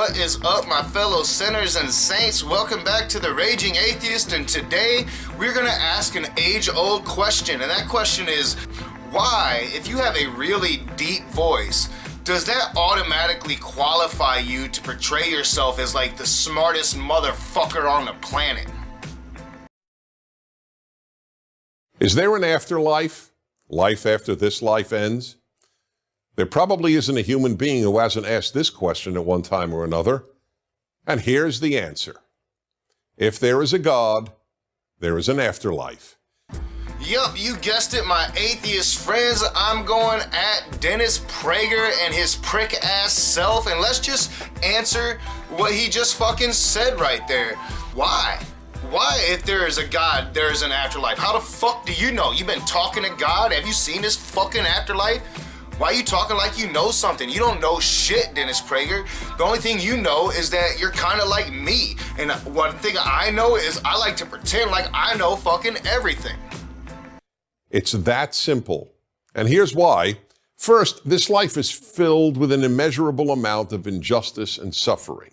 What is up, my fellow sinners and saints? Welcome back to The Raging Atheist, and today we're going to ask an age-old question, and that question is, why, if you have a really deep voice, does that automatically qualify you to portray yourself as like the smartest motherfucker on the planet? Is there an afterlife? Life after this life ends? There probably isn't a human being who hasn't asked this question at one time or another. And here's the answer. If there is a God, there is an afterlife. Yup, you guessed it, my atheist friends. I'm going at Dennis Prager and his prick-ass self, and let's just answer what he just fucking said right there. Why? Why, if there is a God, there is an afterlife? How the fuck do you know? You've been talking to God? Have you seen this fucking afterlife? Why are you talking like you know something? You don't know shit, Dennis Prager. The only thing you know is that you're kind of like me. And one thing I know is I like to pretend like I know fucking everything. It's that simple. And here's why. First, this life is filled with an immeasurable amount of injustice and suffering.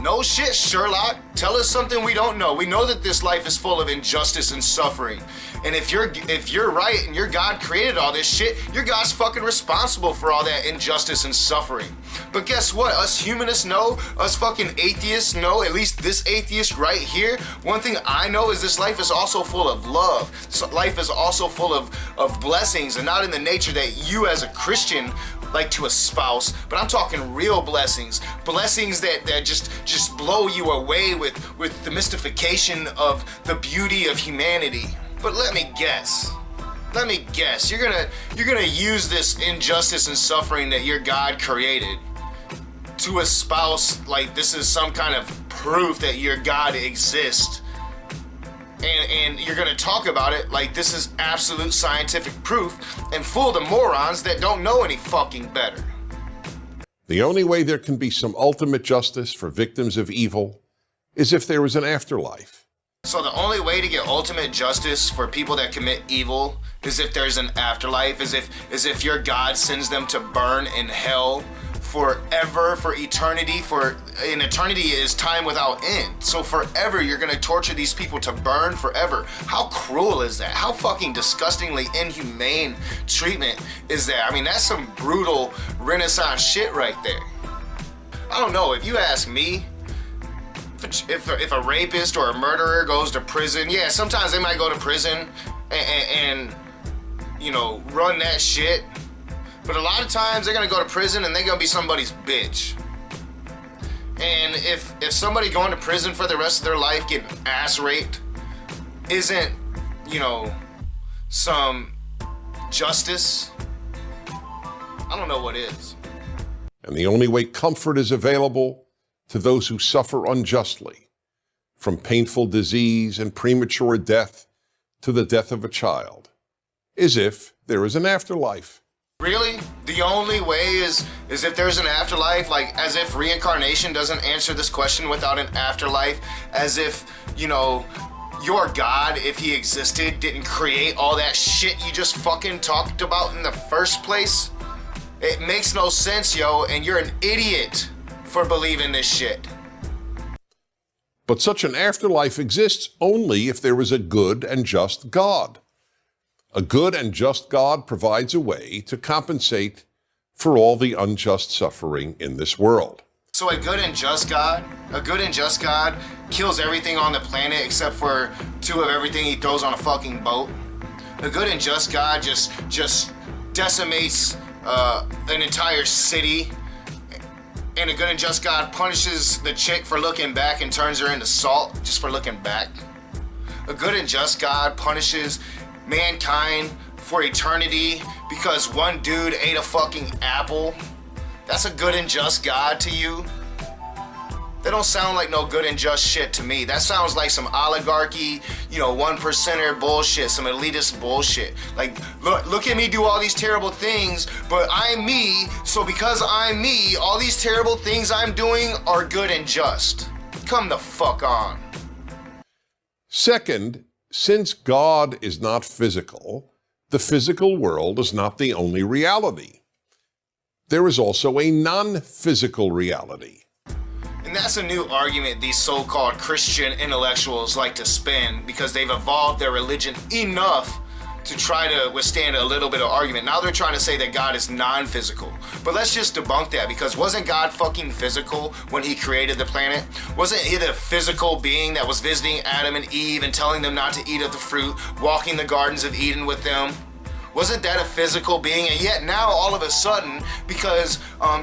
No shit, Sherlock. Tell us something we don't know. We know that this life is full of injustice and suffering. And if you're right and your God created all this shit, your God's fucking responsible for all that injustice and suffering. But guess what? Us humanists know, us fucking atheists know, at least this atheist right here, one thing I know is this life is also full of love. This life is also full of blessings, and not in the nature that you as a Christian like to espouse, but I'm talking real blessings. Blessings that just blow you away with the mystification of the beauty of humanity. But let me guess, you're gonna use this injustice and suffering that your God created to espouse like this is some kind of proof that your God exists. And you're gonna talk about it like this is absolute scientific proof and fool the morons that don't know any fucking better. The only way there can be some ultimate justice for victims of evil is if there is an afterlife. So the only way to get ultimate justice for people that commit evil is if there's an afterlife, is if your God sends them to burn in hell forever, for eternity, and eternity is time without end. So forever you're gonna torture these people to burn forever. How cruel is that? How fucking disgustingly inhumane treatment is that? I mean, that's some brutal Renaissance shit right there. I don't know, if you ask me, if a rapist or a murderer goes to prison, yeah, sometimes they might go to prison and you know, run that shit. But a lot of times they're gonna go to prison and they're gonna be somebody's bitch. And if somebody going to prison for the rest of their life getting ass raped isn't, you know, some justice, I don't know what is. And the only way comfort is available to those who suffer unjustly, from painful disease and premature death to the death of a child, is if there is an afterlife. Really? The only way is if there's an afterlife? Like, as if reincarnation doesn't answer this question without an afterlife? As if, you know, your God, if he existed, didn't create all that shit you just fucking talked about in the first place? It makes no sense, yo, and you're an idiot for believing this shit. But such an afterlife exists only if there is a good and just God. A good and just God provides a way to compensate for all the unjust suffering in this world. So a good and just God kills everything on the planet except for two of everything he throws on a fucking boat. A good and just God just decimates an entire city. And a good and just God punishes the chick for looking back and turns her into salt just for looking back. A good and just God punishes mankind for eternity because one dude ate a fucking apple. That's a good and just God to you? That don't sound like no good and just shit to me. That sounds like some oligarchy, you know, 1%er bullshit, some elitist bullshit. Like, look at me do all these terrible things, but I'm me, so because I'm me, all these terrible things I'm doing are good and just. Come the fuck on. Second, since God is not physical, the physical world is not the only reality. There is also a non-physical reality. And that's a new argument these so-called Christian intellectuals like to spin because they've evolved their religion enough to try to withstand a little bit of argument. Now they're trying to say that God is non-physical. But let's just debunk that, because wasn't God fucking physical when he created the planet? Wasn't he the physical being that was visiting Adam and Eve and telling them not to eat of the fruit, walking the gardens of Eden with them? Wasn't that a physical being? And yet now all of a sudden, because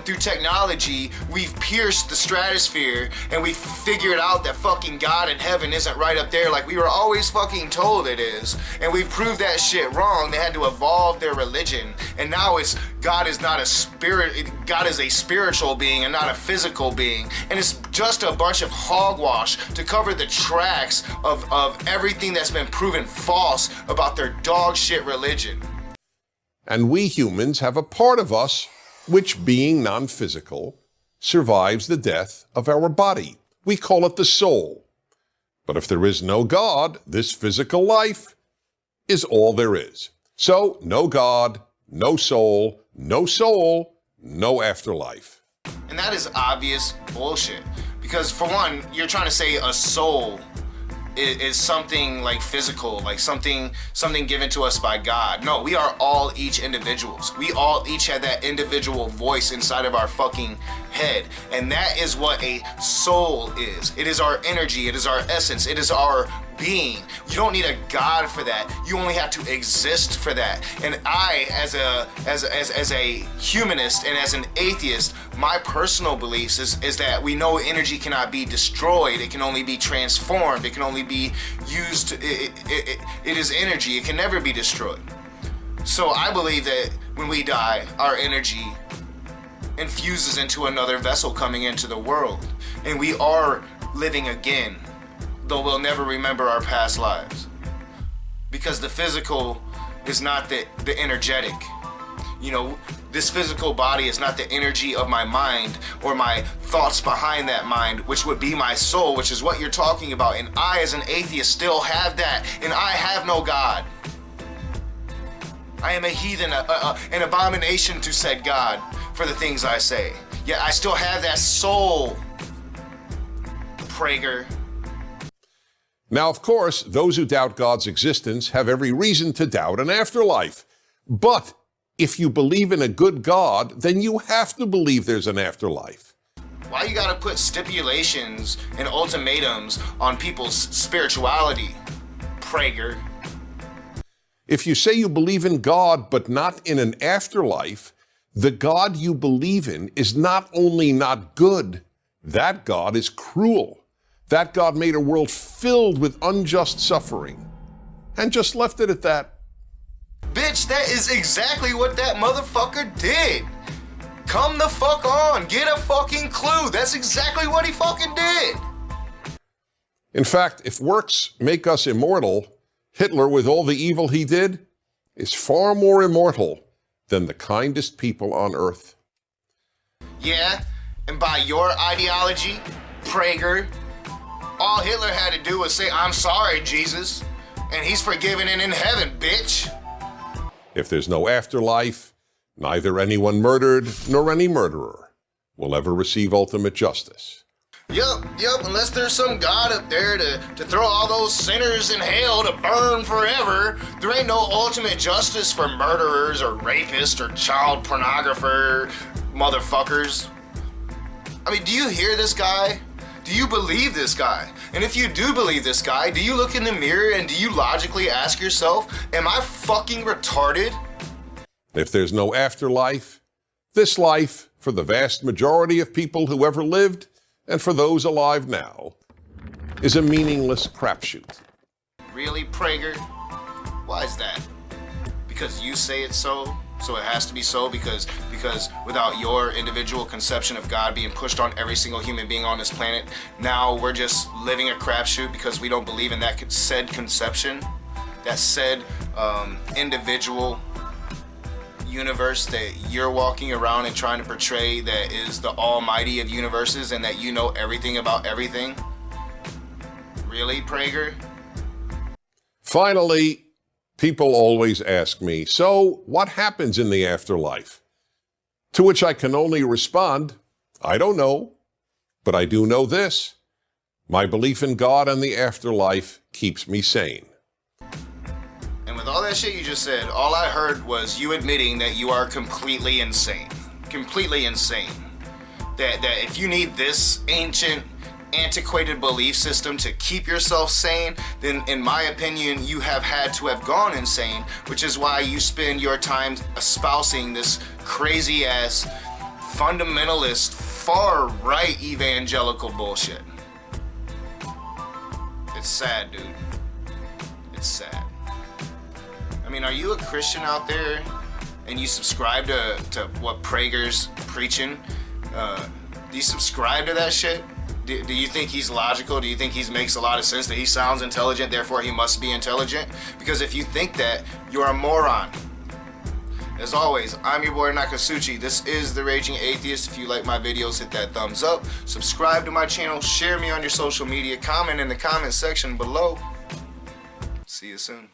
through technology, we've pierced the stratosphere and we've figured out that fucking God in heaven isn't right up there like we were always fucking told it is. And we've proved that shit wrong. They had to evolve their religion. And now it's God is not a spirit, God is a spiritual being and not a physical being. And it's just a bunch of hogwash to cover the tracks of everything that's been proven false about their dog shit religion. And we humans have a part of us which, being non-physical, survives the death of our body. We call it the soul. But if there is no God, this physical life is all there is. So, no God, no soul, no afterlife. And that is obvious bullshit. Because for one, you're trying to say a soul is something like physical, like something given to us by God. No, we are all each individuals. We all each have that individual voice inside of our fucking head. And that is what a soul is. It is our energy, it is our essence, it is our being. You don't need a God for that. You only have to exist for that. And I, as a humanist and as an atheist, my personal beliefs is that we know energy cannot be destroyed. It can only be transformed. It can only be used. It is energy. It can never be destroyed. So I believe that when we die, our energy infuses into another vessel coming into the world, and we are living again, though we'll never remember our past lives, because the physical is not the energetic. You know, this physical body is not the energy of my mind or my thoughts behind that mind, which would be my soul, which is what you're talking about. And I, as an atheist, still have that, and I have no God. I am a heathen, an abomination to said God for the things I say. Yet I still have that soul, Prager. Now, of course, those who doubt God's existence have every reason to doubt an afterlife. But if you believe in a good God, then you have to believe there's an afterlife. Why you gotta put stipulations and ultimatums on people's spirituality, Prager? If you say you believe in God but not in an afterlife, the God you believe in is not only not good, that God is cruel. That God made a world filled with unjust suffering and just left it at that. Bitch, that is exactly what that motherfucker did. Come the fuck on, get a fucking clue. That's exactly what he fucking did. In fact, if works make us immortal, Hitler, with all the evil he did, is far more immortal than the kindest people on earth. Yeah, and by your ideology, Prager, all Hitler had to do was say, "I'm sorry, Jesus," and he's forgiven and in heaven, bitch. If there's no afterlife, neither anyone murdered nor any murderer will ever receive ultimate justice. Yep, unless there's some God up there to throw all those sinners in hell to burn forever, there ain't no ultimate justice for murderers or rapists or child pornographer motherfuckers. I mean, do you hear this guy? Do you believe this guy? And if you do believe this guy, do you look in the mirror and do you logically ask yourself, am I fucking retarded? If there's no afterlife, this life, for the vast majority of people who ever lived, and for those alive now, is a meaningless crapshoot. Really, Prager? Why is that? Because you say it's so? So it has to be so because without your individual conception of God being pushed on every single human being on this planet, now we're just living a crapshoot because we don't believe in that said conception, that said individual universe that you're walking around and trying to portray that is the almighty of universes and that you know everything about everything? Really, Prager? Finally, people always ask me, so what happens in the afterlife? To which I can only respond, I don't know. But I do know this. My belief in God and the afterlife keeps me sane. And with all that shit you just said, all I heard was you admitting that you are completely insane. Completely insane. That if you need this ancient, antiquated belief system to keep yourself sane, then in my opinion, you have had to have gone insane, which is why you spend your time espousing this crazy ass, fundamentalist, far right evangelical bullshit. It's sad, dude. It's sad. I mean, are you a Christian out there and you subscribe to what Prager's preaching? Do you subscribe to that shit? Do you think he's logical? Do you think he makes a lot of sense, that he sounds intelligent, therefore he must be intelligent? Because if you think that, you're a moron. As always, I'm your boy Nakasuchi. This is The Raging Atheist. If you like my videos, hit that thumbs up. Subscribe to my channel. Share me on your social media. Comment in the comment section below. See you soon.